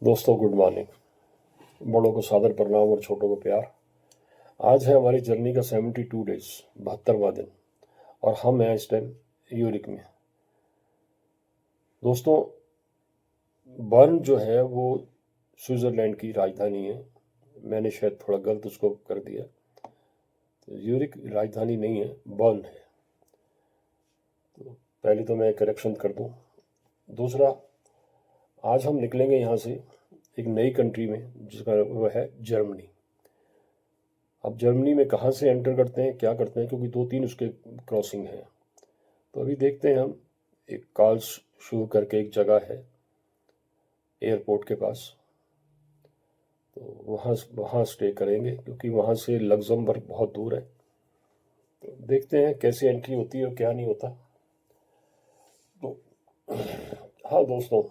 दोस्तों good morning. बड़ों को सादर प्रणाम और छोटों को प्यार। आज है हमारी जर्नी का 72 डेज, 72वां दिन, और हम हैं इस टाइम यूरिक में। दोस्तों, बर्न जो है वो स्विट्ज़रलैंड की राजधानी है। मैंने शायद थोड़ा गलत उसको कर दिया। तो यूरिक राजधानी नहीं है, बर्न है। तो पहले तो मैं करेक्शन कर दूं। दूसरा, आज हम निकलेंगे यहाँ से एक नई कंट्री में जिसका वो है जर्मनी। अब जर्मनी में कहाँ से एंटर करते हैं, क्या करते हैं, क्योंकि 2-3 उसके क्रॉसिंग हैं। तो अभी देखते हैं हम। एक कार्लसरूहे करके एक जगह है एयरपोर्ट के पास, तो वहाँ वहाँ स्टे करेंगे क्योंकि वहाँ से लग्जमबर्ग बहुत दूर है। तो देखते हैं कैसे एंट्री होती है और क्या नहीं होता। तो हाँ दोस्तों,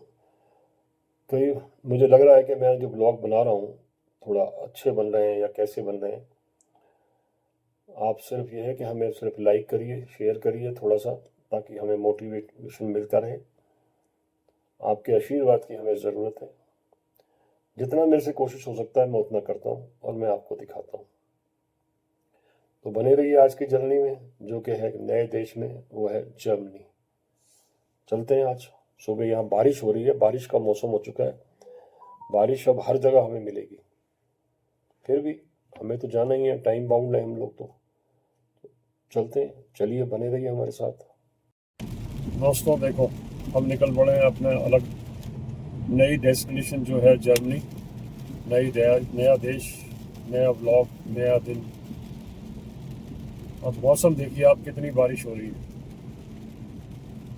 कई मुझे लग रहा है कि मैं जो ब्लॉग बना रहा हूँ थोड़ा अच्छे बन रहे हैं या कैसे बन रहे हैं। आप सिर्फ ये है कि हमें सिर्फ लाइक करिए, शेयर करिए थोड़ा सा, ताकि हमें मोटिवेशन मिलता रहे। आपके आशीर्वाद की हमें ज़रूरत है। जितना मेरे से कोशिश हो सकता है मैं उतना करता हूँ और मैं आपको दिखाता हूँ। तो बने रहिए आज की जर्नी में, जो कि है नए देश में, वो है जर्मनी। चलते हैं। आज सुबह यहाँ बारिश हो रही है, बारिश का मौसम हो चुका है। बारिश अब हर जगह हमें मिलेगी, फिर भी हमें तो जाना ही है, टाइम बाउंड है हम लोग। तो चलते हैं, चलिए बने रहिए हमारे साथ। दोस्तों देखो, हम निकल पड़े हैं अपने अलग नई डेस्टिनेशन जो है जर्मनी। नया देश, नया ब्लॉग, नया दिन। अब मौसम देखिए आप, कितनी बारिश हो रही है।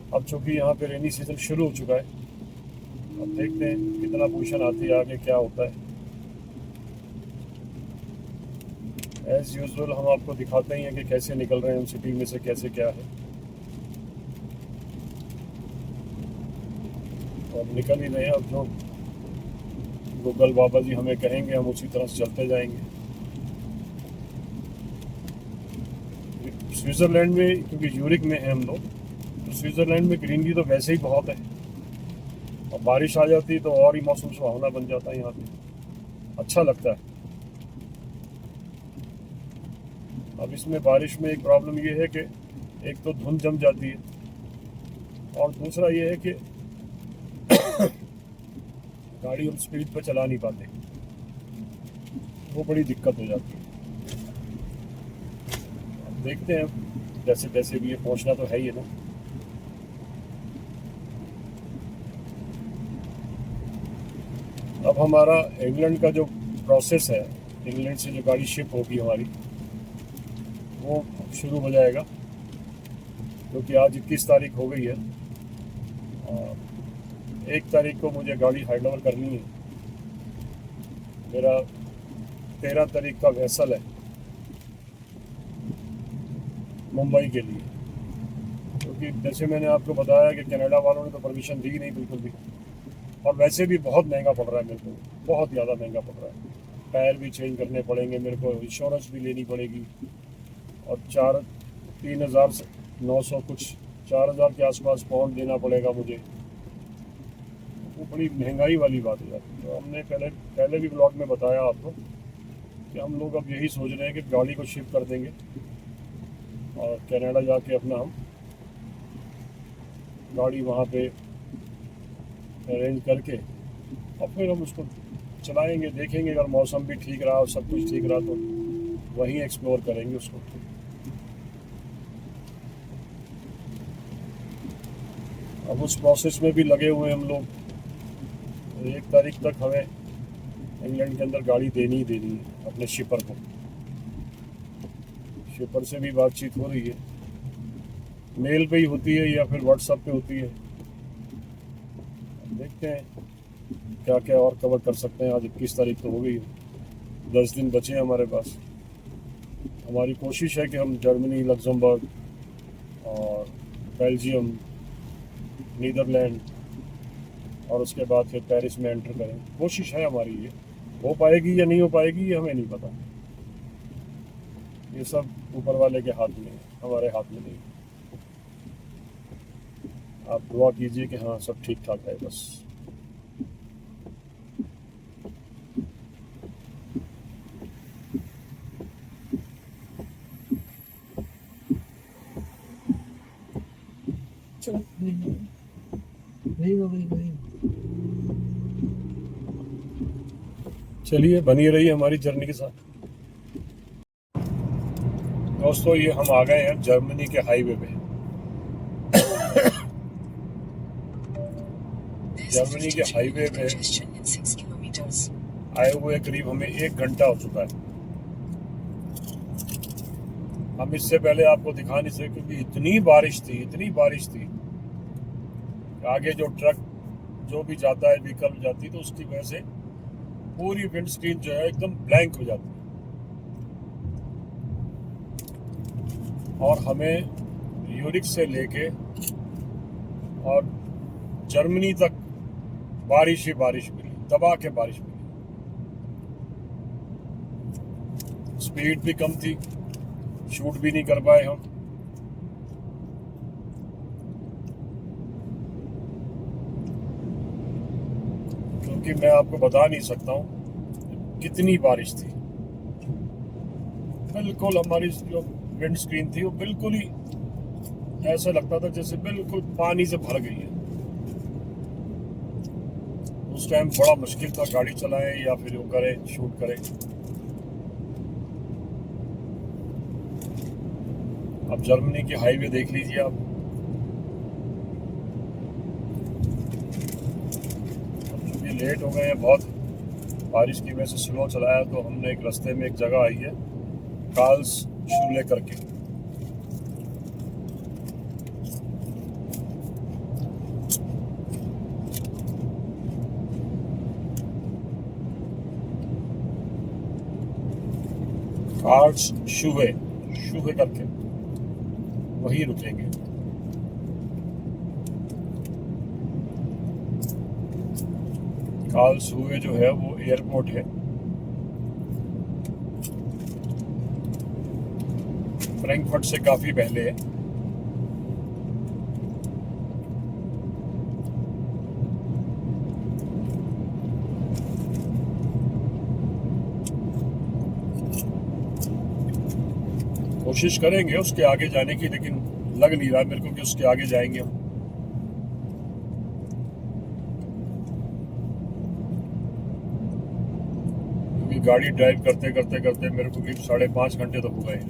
अब चूंकि यहाँ पे रेनी सीजन शुरू हो चुका है, अब देखते हैं कितना पोजीशन आती है, आगे क्या होता है। एज यूजुअल हम आपको दिखाते ही हैं कि कैसे निकल रहे हैं हम सिटी में से, कैसे क्या है। तो अब निकल ही रहे हैं। अब जो गूगल बाबा जी हमें कहेंगे हम उसी तरह से चलते जाएंगे। स्विट्ज़रलैंड में, क्योंकि यूरिक में हैं हम लोग, तो स्विट्ज़रलैंड में ग्रीनरी तो वैसे ही बहुत है, और बारिश आ जाती तो और ही मौसम सुहावना बन जाता है यहाँ पे, अच्छा लगता है। अब इसमें बारिश में एक प्रॉब्लम ये है कि एक तो धुंध जम जाती है, और दूसरा ये है कि गाड़ी हम स्पीड पर चला नहीं पाते, वो बड़ी दिक्कत हो जाती है। अब देखते हैं, जैसे तैसे भी ये पहुँचना तो है ही है ना। अब हमारा इंग्लैंड का जो प्रोसेस है, इंग्लैंड से जो गाड़ी शिप होगी हमारी, वो शुरू हो जाएगा, क्योंकि आज 21 तारीख हो गई है। और 1 तारीख को मुझे गाड़ी हैंड ओवर करनी है। मेरा 13 तारीख का वेसल है मुंबई के लिए, क्योंकि जैसे मैंने आपको बताया कि कनाडा वालों ने तो परमिशन दी नहीं बिल्कुल भी। और वैसे भी बहुत महंगा पड़ रहा है मेरे को, बहुत ज़्यादा महंगा पड़ रहा है। टायर भी चेंज करने पड़ेंगे मेरे को, इंश्योरेंस भी लेनी पड़ेगी, और 3,900 कुछ, 4,000 के आसपास पाउंड देना पड़ेगा मुझे। वो बड़ी महंगाई वाली बात है यार। तो हमने पहले पहले भी ब्लॉग में बताया आपको कि हम लोग अब यही सोच रहे हैं कि गाड़ी को शिफ्ट कर देंगे और कनाडा जाके अपना हम गाड़ी वहाँ पे अरेंज करके और फिर हम उसको चलाएंगे, देखेंगे। अगर मौसम भी ठीक रहा और सब कुछ ठीक रहा तो वहीं एक्सप्लोर करेंगे उसको। अब उस प्रोसेस में भी लगे हुए हम लोग। 1 तारीख तक हमें इंग्लैंड के अंदर गाड़ी देनी ही देनी है अपने शिपर को। शिपर से भी बातचीत हो रही है, मेल पे ही होती है या फिर व्हाट्सएप पे होती है। देखते हैं क्या क्या और कवर कर सकते हैं। आज 21 तारीख तो हो गई है, 10 दिन बचे हैं हमारे पास। हमारी कोशिश है कि हम जर्मनी, लग्जमबर्ग और बेल्जियम, नीदरलैंड और उसके बाद फिर पेरिस में एंटर करें। कोशिश है हमारी, ये हो पाएगी या नहीं हो पाएगी ये हमें नहीं पता। ये सब ऊपर वाले के हाथ में है, हमारे हाथ में नहीं। आप दुआ कीजिए कि हाँ सब ठीक ठाक है बस। चलिए बनी रही हमारी जर्नी के साथ। दोस्तों ये हम आ गए हैं जर्मनी के हाईवे पे। जर्मनी के हाईवे पे आए हुए करीब हमें 1 घंटा हो चुका है। हम इससे पहले आपको दिखा नहीं सके क्योंकि इतनी बारिश थी। आगे जो ट्रक जो भी जाता है, व्हीकल जाती, तो उसकी वजह से पूरी विंड स्क्रीन जो है एकदम ब्लैंक हो जाती है। और हमें यूरिक से लेके और जर्मनी तक बारिश ही बारिश मिली, दबा के बारिश मिली। स्पीड भी कम थी, शूट भी नहीं कर पाए हम। क्योंकि मैं आपको बता नहीं सकता हूँ कितनी बारिश थी। बिल्कुल हमारी जो विंड स्क्रीन थी वो बिल्कुल ही ऐसा लगता था जैसे बिल्कुल पानी से भर गई है। उस टाइम बड़ा मुश्किल था गाड़ी चलाएं या फिर वो करें, शूट करें। अब जर्मनी की हाईवे देख लीजिए आप। क्योंकि लेट हो गए हैं बहुत, बारिश की वजह से स्लो चलाया, तो हमने एक रास्ते में एक जगह आई है कार्लसरूहे करके। कार्लसरूहे करके वही रुकेंगे। कार्लसरूहे जो है वो एयरपोर्ट है, फ्रैंकफर्ट से काफी पहले है। कोशिश करेंगे उसके आगे जाने की, लेकिन लग नहीं रहा मेरे को कि उसके आगे जाएंगे हम। क्योंकि गाड़ी ड्राइव करते करते मेरे को करीब 5.5 घंटे तो हो गए।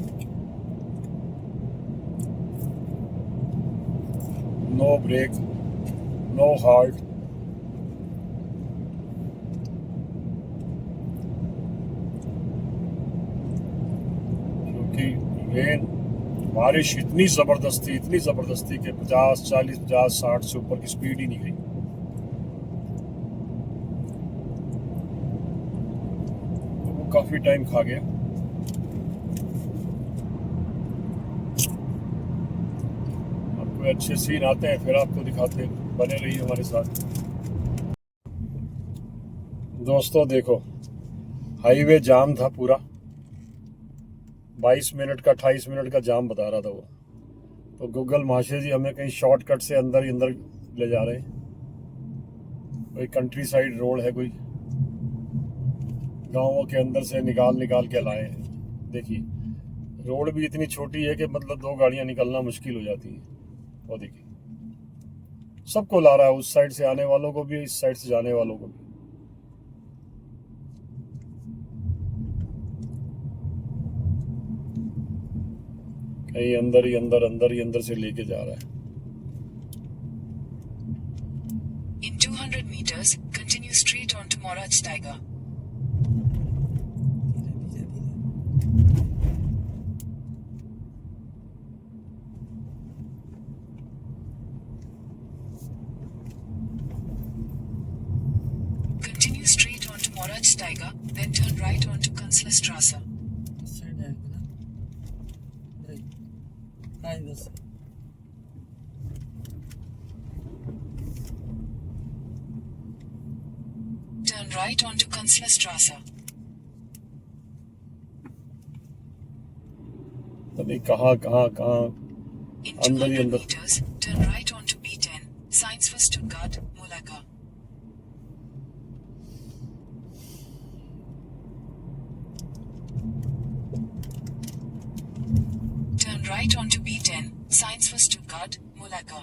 No break, no heart. क्योंकि बारिश इतनी जबरदस्त थी कि 50, 40, 50, 60 से ऊपर की स्पीड ही नहीं गई। तो वो काफी टाइम खा गया। अब कोई अच्छे सीन आते हैं फिर आपको दिखाते हैं, बने रहिए हमारे साथ। दोस्तों देखो, हाईवे जाम था पूरा, 22 मिनट का 28 मिनट का जाम बता रहा था वो। तो गूगल महाशय जी हमें कहीं शॉर्टकट से अंदर ही अंदर ले जा रहे हैं। कोई कंट्री साइड रोड है, कोई गांवों के अंदर से निकाल के लाए हैं। देखिए रोड भी इतनी छोटी है कि मतलब 2 गाड़ियां निकलना मुश्किल हो जाती है। वो देखिए सबको ला रहा है, उस साइड से आने वालों को भी, इस साइड से जाने वालों को भी। कहीं अंदर ही अंदर से लेके जा रहा है। In 200 meters, continue straight onto Moratsteiger. Continue straight onto Moratsteiger, then turn right onto Kanzlerstraße. Turn right onto Kanzlerstraße. नहीं कहाँ In अंदर ही 200 अंदर। meters, turn right onto B10, signs for Stuttgart, Mulaka. Turn right onto B10, signs for Stuttgart, Mulaka.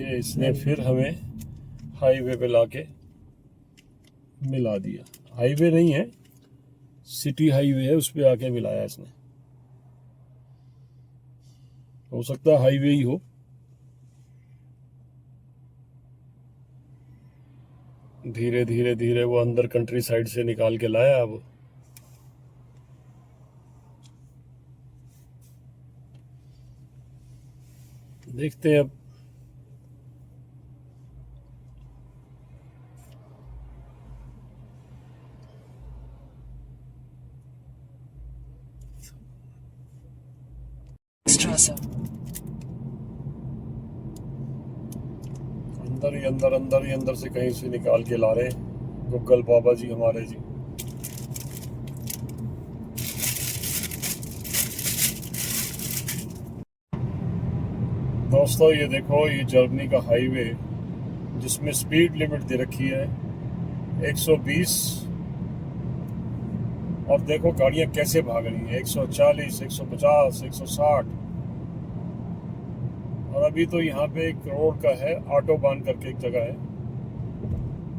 देखिए इसने फिर हमें highway पे लाके मिला दिया। हाईवे नहीं है, सिटी हाईवे है, उस पे आके मिलाया इसने। हो सकता है हाईवे ही हो। धीरे धीरे धीरे वो अंदर कंट्री साइड से निकाल के लाया। अब देखते हैं अब। Strasse. अंदर ही अंदर से कहीं से निकाल के ला रहे हैं गूगल बाबा जी हमारे जी। दोस्तों ये देखो, ये जर्मनी का हाईवे जिसमें स्पीड लिमिट दे रखी है 120, और देखो गाड़ियां कैसे भाग रही हैं 140, 150, 160। और अभी तो यहाँ पे एक रोड का है, ऑटोबान करके एक जगह है,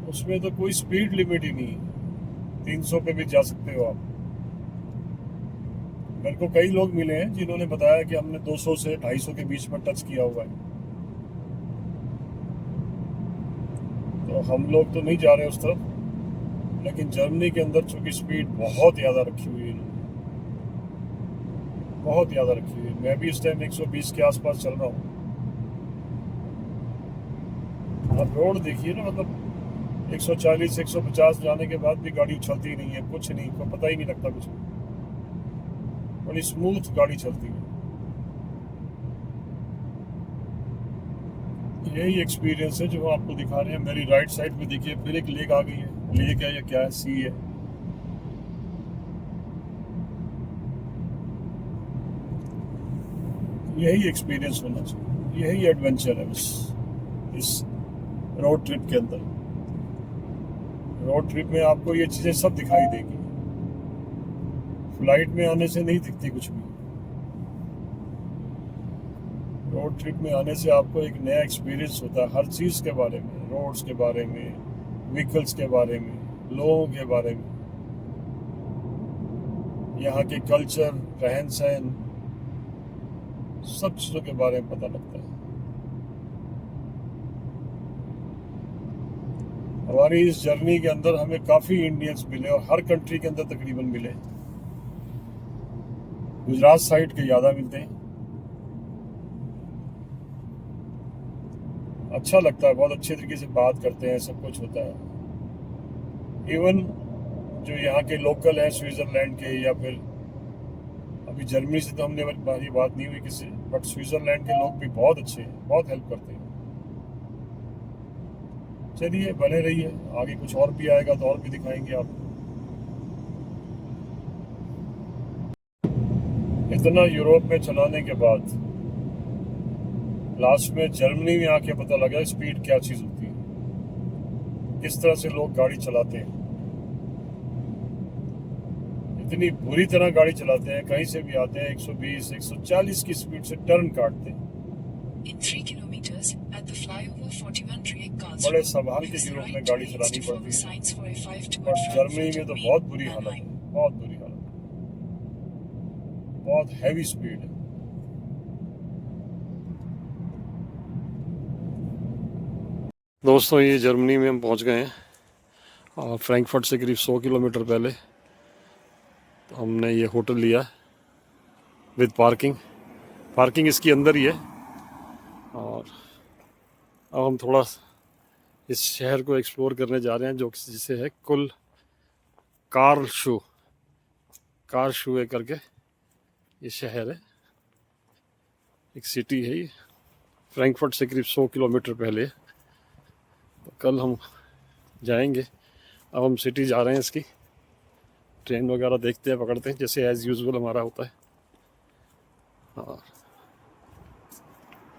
उसमें तो कोई स्पीड लिमिट ही नहीं है, 300 पे भी जा सकते हो आप। मेरे को कई लोग मिले हैं जिन्होंने बताया कि हमने 200 से 250 के बीच में टच किया हुआ है। तो हम लोग तो नहीं जा रहे उस तरफ, लेकिन जर्मनी के अंदर चूंकि स्पीड बहुत ज़्यादा रखी हुई है, बहुत ज़्यादा रखी हुई है। मैं भी इस टाइम 120 के आसपास चल रहा हूँ। अब रोड देखिए ना, मतलब 140, 150 जाने के बाद भी गाड़ी उछलती नहीं है, कुछ नहीं, को पता ही नहीं लगता कुछ। बड़ी स्मूथ गाड़ी चलती है। यही एक्सपीरियंस है जो आपको दिखा रहे हैं। मेरी राइट साइड पे देखिए फिर एक लेक आ गई है। लेक है या क्या है, सी है। यही एक्सपीरियंस होना चाहिए, यही एडवेंचर है बस इस रोड ट्रिप के अंदर। रोड ट्रिप में आपको ये चीज़ें सब दिखाई देगी, फ्लाइट में आने से नहीं दिखती कुछ भी। रोड ट्रिप में आने से आपको एक नया एक्सपीरियंस होता है हर चीज़ के बारे में, रोड्स के बारे में, व्हीकल्स के बारे में, लोगों के बारे में, यहाँ के कल्चर, रहन सहन, सब चीज़ों के बारे में पता लगता है। हमारी इस जर्नी के अंदर हमें काफ़ी इंडियंस मिले, और हर कंट्री के अंदर तकरीबन मिले। गुजरात साइड के ज़्यादा मिलते हैं। अच्छा लगता है, बहुत अच्छे तरीके से बात करते हैं, सब कुछ होता है। इवन जो यहाँ के लोकल हैं स्विट्ज़रलैंड के, या फिर अभी जर्मनी से तो हमने हमारी बात नहीं हुई किसी, बट स्विट्ज़रलैंड के लोग भी बहुत अच्छे हैं, बहुत हेल्प करते हैं। चलिए बने रहिए, आगे कुछ और भी आएगा तो और भी दिखाएंगे आपको। इतना यूरोप में चलाने के बाद लास्ट में जर्मनी में आके पता लगा स्पीड क्या चीज़ होती है, किस तरह से लोग गाड़ी चलाते हैं। इतनी बुरी तरह गाड़ी चलाते हैं, कहीं से भी आते हैं 120, 140 की स्पीड से टर्न काटते हैं। In 3 kilometers, at the flyover 41 Drake बड़े Karlsruhe, संभाल के use the यूरोप में right गाड़ी lanes चलानी to follow पड़ती है, signs for a 5 to और 1 जर्मनी में तो बहुत बुरी हालत है, Mannheim. बहुत बुरी हालत है, बहुत हैवी स्पीड है। दोस्तों ये जर्मनी में हम पहुंच गए हैं, और फ्रैंकफर्ट से करीब 100 किलोमीटर पहले। तो हमने ये होटल लिया विद पार्किंग, पार्किंग इसके अंदर ही है। और अब हम थोड़ा इस शहर को एक्सप्लोर करने जा रहे हैं, जो जिसे है कुल कारशुए करके ये शहर है, एक सिटी है ये। फ्रैंकफर्ट से करीब 100 किलोमीटर पहले। तो कल हम जाएंगे। अब हम सिटी जा रहे हैं, इसकी ट्रेन वगैरह देखते हैं, पकड़ते हैं, जैसे एज़ यूजुअल हमारा होता है। और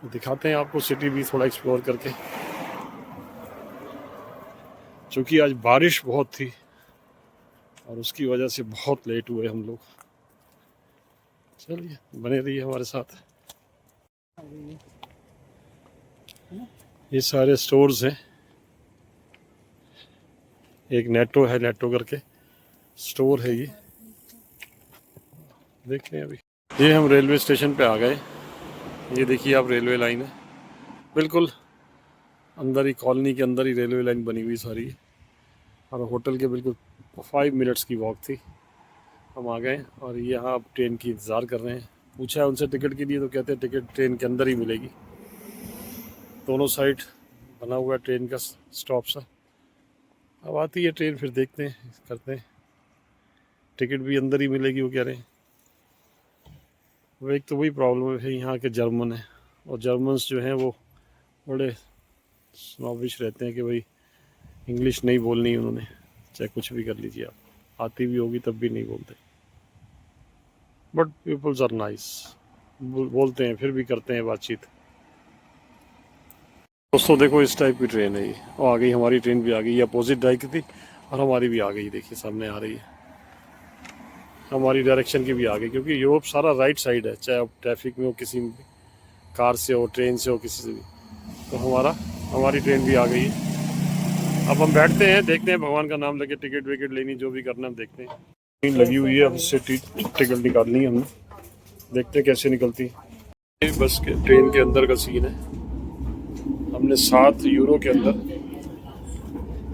दिखाते हैं आपको सिटी भी थोड़ा एक्सप्लोर करके। चूँकि आज बारिश बहुत थी और उसकी वजह से बहुत लेट हुए हम लोग। चलिए बने रहिए हमारे साथ। ये सारे स्टोर्स हैं, एक नेटो है, नेटो करके स्टोर है ये, देखते हैं अभी। ये हम रेलवे स्टेशन पे आ गए। ये देखिए आप, रेलवे लाइन है बिल्कुल अंदर ही, कॉलोनी के अंदर ही रेलवे लाइन बनी हुई सारी है। और होटल के बिल्कुल 5 मिनट्स की वॉक थी। हम आ गए और यहाँ अब ट्रेन की इंतज़ार कर रहे हैं। पूछा है उनसे टिकट के लिए तो कहते हैं टिकट ट्रेन के अंदर ही मिलेगी। दोनों साइड बना हुआ है ट्रेन का स्टॉप सा। अब आती है ट्रेन, फिर देखते हैं, करते हैं। टिकट भी अंदर ही मिलेगी वो कह रहे हैं। वो एक तो वही प्रॉब्लम है यहाँ के जर्मन है, और जर्मन्स जो हैं वो बड़े स्नॉबिश रहते हैं कि भाई इंग्लिश नहीं बोलनी उन्होंने, चाहे कुछ भी कर लीजिए आप, आती भी होगी तब भी नहीं बोलते। बट पीपल्स आर नाइस, बोलते हैं फिर भी करते हैं बातचीत। दोस्तों देखो इस टाइप की ट्रेन है ये, और आ गई हमारी ट्रेन भी आ गई। ये अपोजिट डायरेक्शन थी और हमारी भी आ गई, देखिए सामने आ रही है। हमारी डायरेक्शन की भी आ गई, क्योंकि यूरोप सारा राइट साइड है, चाहे आप ट्रैफिक में हो, किसी में कार से हो, ट्रेन से हो, किसी से भी। तो हमारी ट्रेन भी आ गई है। अब हम बैठते हैं, देखते हैं, भगवान का नाम लेके टिकट विकेट लेनी जो भी करना हम देखते हैं। ट्रेन लगी हुई है, अब इससे टिकट निकालनी है हमने, देखते हैं कैसे निकलती है। बस के ट्रेन के अंदर का सीन है। हमने 7 यूरो के अंदर,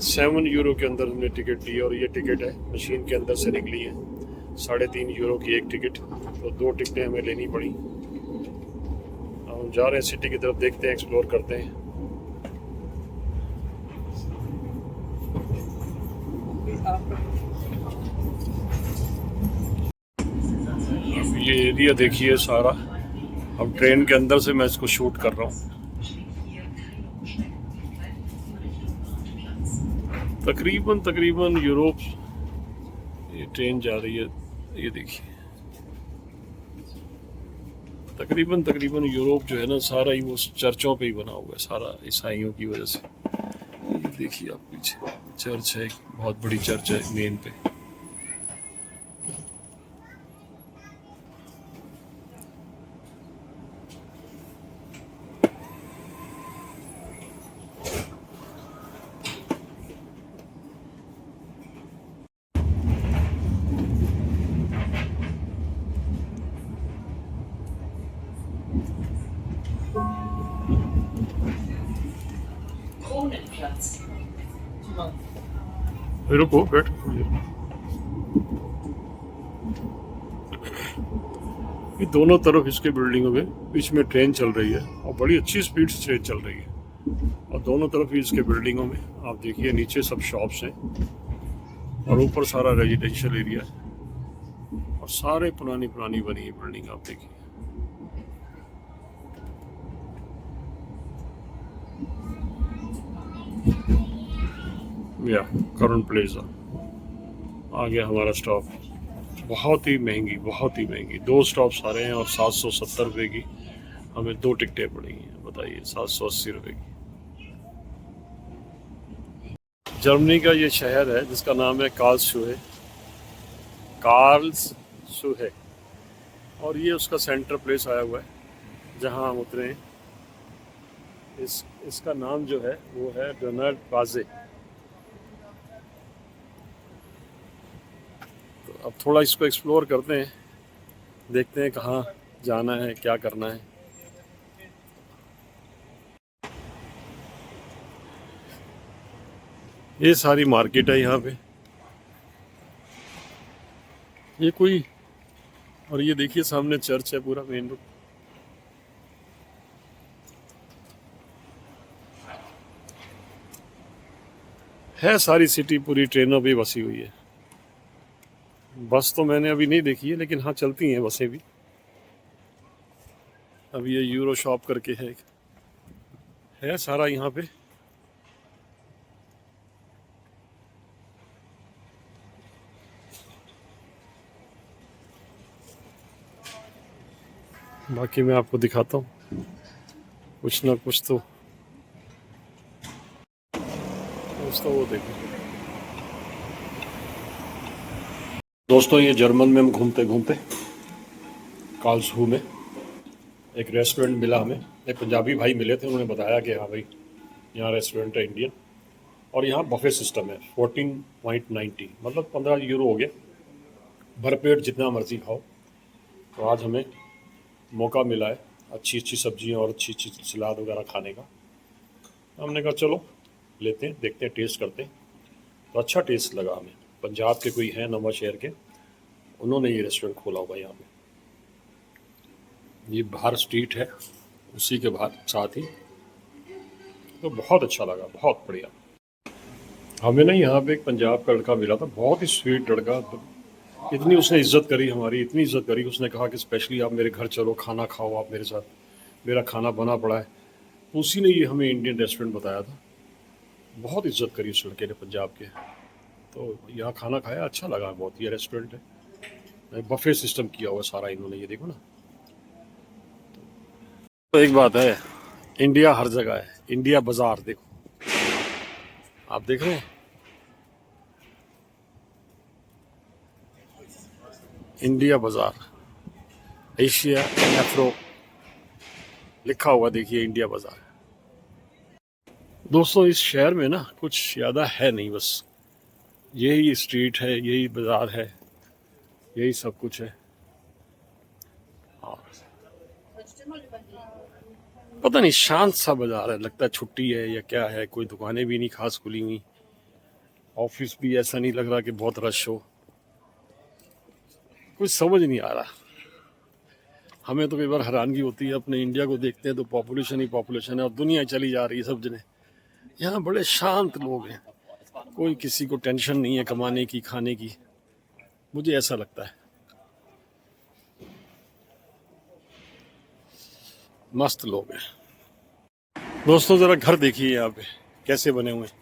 7 यूरो के अंदर हमने टिकट ली, और ये टिकट है मशीन के अंदर से निकली है। 3.5 यूरो की एक टिकट, तो 2 टिकटें हमें लेनी पड़ी। हम जा रहे हैं सिटी की तरफ, देखते हैं, एक्सप्लोर करते हैं। ये एरिया देखिए सारा, अब ट्रेन के अंदर से मैं इसको शूट कर रहा हूँ। तकरीबन यूरोप ये ट्रेन जा रही है, ये देखिए। तकरीबन यूरोप जो है ना, सारा ही वो चर्चों पे ही बना हुआ है, सारा ईसाइयों की वजह से। ये देखिए आप पीछे चर्च है, एक बहुत बड़ी चर्च है मेन पे। रुको बैठ। ये दोनों तरफ इसके बिल्डिंगों में बीच में ट्रेन चल रही है, और बड़ी अच्छी स्पीड से ट्रेन चल रही है। और दोनों तरफ ही इसके बिल्डिंगों में आप देखिए, नीचे सब शॉप्स हैं और ऊपर सारा रेजिडेंशियल एरिया है, और सारे पुरानी बनी है बिल्डिंग, आप देखिए। या करुण प्लेजा आ गया हमारा स्टॉप। बहुत ही महंगी 2 स्टॉप सारे हैं, और 770 रुपये की हमें 2 टिकटें पड़ी हैं। बताइए, 780 रुपये की। जर्मनी का ये शहर है जिसका नाम है कार्ल्सरूहे, और ये उसका सेंटर प्लेस आया हुआ है जहाँ हम उतरे हैं। इसका नाम जो है वो है डोनाल्ड बाजे। तो अब थोड़ा इसको एक्सप्लोर करते हैं, देखते हैं कहाँ जाना है, क्या करना है। ये सारी मार्केट है यहाँ पे, ये कोई, और ये देखिए सामने चर्च है, पूरा मेन रोड। है सारी सिटी पूरी ट्रेनों पे बसी हुई है। बस तो मैंने अभी नहीं देखी है, लेकिन हाँ चलती हैं बसें भी। अब ये यूरो शॉप करके है सारा यहाँ पे। बाकी मैं आपको दिखाता हूँ कुछ ना कुछ तो वो देखो दोस्तों, ये जर्मन में हम घूमते घूमते कार्लसरूहे में एक रेस्टोरेंट मिला हमें। एक पंजाबी भाई मिले थे, उन्होंने बताया कि हाँ भाई यहाँ रेस्टोरेंट है इंडियन, और यहाँ बफे सिस्टम है 14.90, मतलब 15 यूरो हो गया, भरपेट जितना मर्जी खाओ। तो आज हमें मौका मिला है अच्छी अच्छी सब्जियाँ और अच्छी अच्छी सलाद वगैरह खाने का। हमने कहा चलो लेते हैं, देखते हैं, टेस्ट करते हैं। तो अच्छा टेस्ट लगा हमें। पंजाब के कोई हैं नवा शहर के, उन्होंने ये रेस्टोरेंट खोला हुआ यहाँ पे। ये बाहर स्ट्रीट है, उसी के बाहर साथ ही। तो बहुत अच्छा लगा, बहुत बढ़िया। हमें ना यहाँ पे एक पंजाब का लड़का मिला था, बहुत ही स्वीट लड़का। तो इतनी उसने इज्जत करी हमारी, इतनी इज्जत करी। उसने कहा कि स्पेशली आप मेरे घर चलो, खाना खाओ आप मेरे साथ, मेरा खाना बना पड़ा है। तो उसी ने ये हमें इंडियन रेस्टोरेंट बताया था। बहुत इज्जत करी उस लड़के ने पंजाब के। तो यहाँ खाना खाया, अच्छा लगा बहुत। ये रेस्टोरेंट है, बफे सिस्टम किया हुआ सारा इन्होंने, ये देखो ना। तो एक बात है, इंडिया हर जगह है। इंडिया बाजार देखो, आप देख रहे हैं, इंडिया बाजार, एशिया एफ्रो लिखा हुआ, देखिए इंडिया बाजार। दोस्तों इस शहर में ना कुछ ज़्यादा है नहीं, बस यही स्ट्रीट है, यही बाजार है, यही सब कुछ है। और पता नहीं, शांत सा बाजार है, लगता है छुट्टी है या क्या है। कोई दुकानें भी नहीं खास खुली हुई, ऑफिस भी ऐसा नहीं लग रहा कि बहुत रश हो। कुछ समझ नहीं आ रहा। हमें तो कई बार हैरानगी होती है, अपने इंडिया को देखते हैं तो पॉपुलेशन ही पॉपुलेशन है और दुनिया चली जा रही है सब जने। यहाँ बड़े शांत लोग हैं, कोई किसी को टेंशन नहीं है कमाने की, खाने की, मुझे ऐसा लगता है। मस्त लोग हैं। दोस्तों ज़रा घर देखिए यहाँ पे कैसे बने हुए हैं।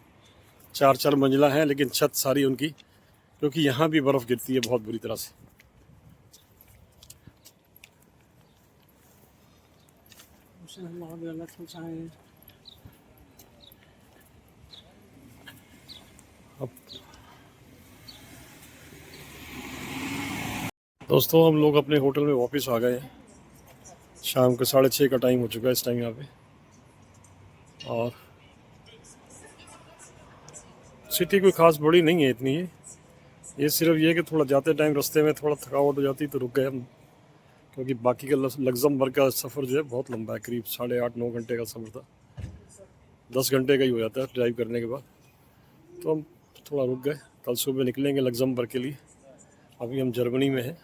4-4 मंजिला हैं, लेकिन छत सारी उनकी, क्योंकि यहाँ भी बर्फ़ गिरती है बहुत बुरी तरह से। अब दोस्तों हम लोग अपने होटल में वापस आ गए हैं। शाम के 6:30 का टाइम हो चुका है इस टाइम यहाँ पे। और सिटी कोई ख़ास बड़ी नहीं है इतनी, ये सिर्फ ये कि थोड़ा जाते टाइम रास्ते में थोड़ा थकावट हो जाती तो रुक गए हम, क्योंकि बाकी का लग्जमबर्ग का सफ़र जो है बहुत लंबा है, करीब 8.5-9 घंटे का सफ़र था। 10 घंटे का ही हो जाता है ड्राइव करने के बाद। तो हम थोड़ा रुक गए। कल सुबह निकलेंगे लग्जमबर्ग के लिए। अभी हम जर्मनी में हैं,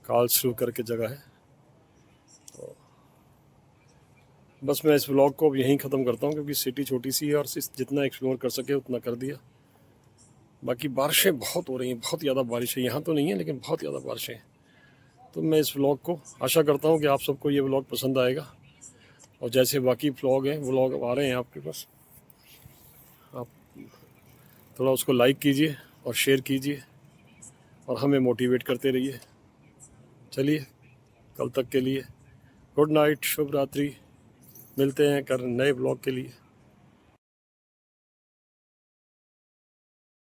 कार्लसरूहे करके जगह है। तो बस मैं इस व्लॉग को अब यहीं ख़त्म करता हूँ, क्योंकि सिटी छोटी सी है और जितना एक्सप्लोर कर सके उतना कर दिया। बाकी बारिशें बहुत हो रही हैं, बहुत ज़्यादा बारिशें। यहाँ तो नहीं है लेकिन बहुत ज़्यादा बारिशें हैं। तो मैं इस व्लॉग को आशा करता हूँ कि आप सबको ये व्लॉग पसंद आएगा। और जैसे बाकी व्लॉग हैं, व्लॉग आ रहे हैं आपके पास, आप थोड़ा उसको लाइक कीजिए और शेयर कीजिए और हमें मोटिवेट करते रहिए। चलिए कल तक के लिए गुड नाइट, शुभ रात्रि। मिलते हैं नए ब्लॉग के लिए।